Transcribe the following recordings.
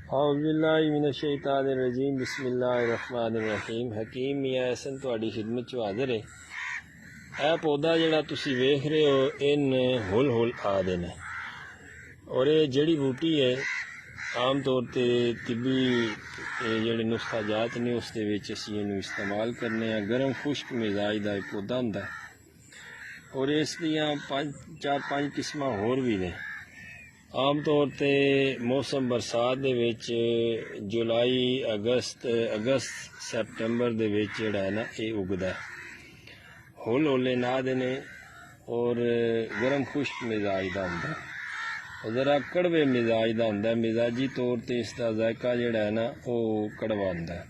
औज़ुबिल्लाहिमिनश्शैतानिर्रजीम बिस्मिल्लाहिर्रहमानिर्रहीम। हकीम मियाँ अहसन तुहाडी खिदमत च हाज़र है। यह पौधा जिहड़ा तुसी वेख रहे हो इन हुल हुल आदे ने और ये जड़ी बूटी है। आम तौर पर तिब्बी जिहड़े नुस्खा जात ने उस दे विच असीं इहनूं इस्तेमाल करने आ। गर्म खुश्क मिजाज दा एक पौधा हुंदा है और इस दियां चार पंज किस्मां होर भी ने। आम तौर पर मौसम बरसात दे विच जुलाई अगस्त सैप्टेंबर दे विच जिहड़ा है ना ये उगदा है। हुल हुले नाद ने और गर्म खुश्क मिजाज दा हुंदा है और ज़रा कड़वे मिजाज दा हुंदा है। मिजाजी तौर पर इसका जायका जिहड़ा है ना वो कड़वा हुंदा है।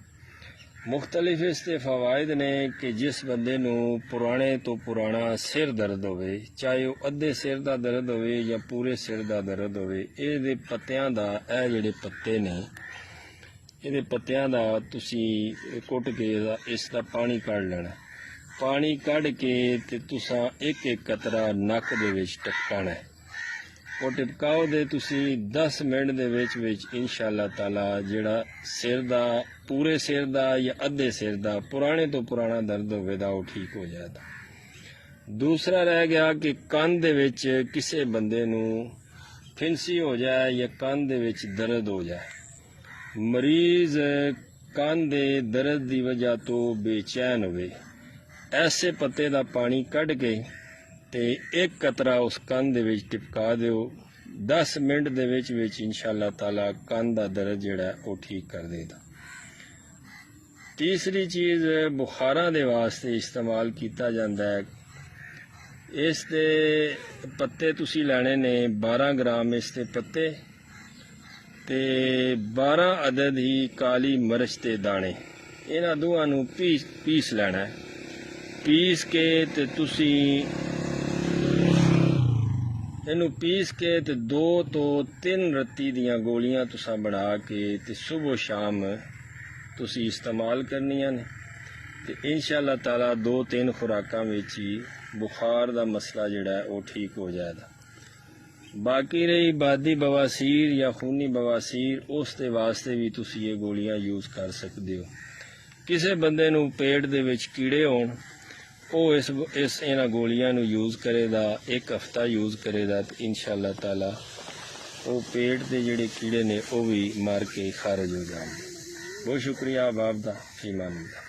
मुख्तलिफ इसके फवायद ने कि जिस बंदे नूं पुराने तो पुराना सिर दर्द होवे, चाहे वह अद्धे सिर का दर्द होवे या पूरे सिर का दर्द होवे, ये पत्तियां दा ए जिहड़े पत्ते ने ये पत्तियां दा तुसी कुट के इसका पानी कढ़ लेना। पानी कढ़ के ते तुसां एक एक कतरा नक दे विच टपकाना है। वो टिपकाओ दे तुसी 10 मिनट दे विच इंशाअल्लाह ताला जिहड़ा सिर दा पूरे सिर दा या अद्धे सिर दा पुराने तो पुराना दर्द होवेगा वो ठीक हो जाएगा। दूसरा रह गया कि कान दे विच किसी बंदे नूं फिंसी हो जाए या कान दे विच दर्द हो जाए, मरीज कान दे दर्द की वजह तो बेचैन होवे, ऐसे पत्ते दा पानी कढ़ के ते एक कतरा उस कान दे विच टिपका दिओ। 10 मिनट दे विच इंशाअल्लाह ताला कान दा दर्द जिहड़ा वो ठीक कर देगा। तीसरी चीज़ बुखारां दे वास्ते इस्तेमाल किया जाता है। इस दे पत्ते तुसी लैने ने 12 ग्राम इसके पत्ते ते 12 अदद ही काली मिर्च के दाने, इन्हां दोवां नूं पीस लेना है। पीस के ते तुसी इनू पीस के ते 2 तो 3 रत्ती दियां गोलियां तुसां बना के ते सुबह शाम तुसी इस्तेमाल करनियां ने ते इंशाअल्लाह ताला 2-3 खुराकां विच ही बुखार दा मसला जिहड़ा है वो ठीक हो जाएगा। बाकी रही बादी बवासीर या खूनी बवासीर, उस दे वास्ते भी तुसी ये गोलियां यूज़ कर सकते हो। किसी बंदे नूं पेट दे विच कीड़े होण वो इस इन्हां गोलियां नूं यूज़ करेगा, 1 हफ्ता यूज़ करेगा तो इंशाअल्लाह ताला वो पेट के जिहड़े कीड़े ने वो भी मर के खारिज हो जाएंगे। बहुत शुक्रिया आप दा, ईमान अल्लाह।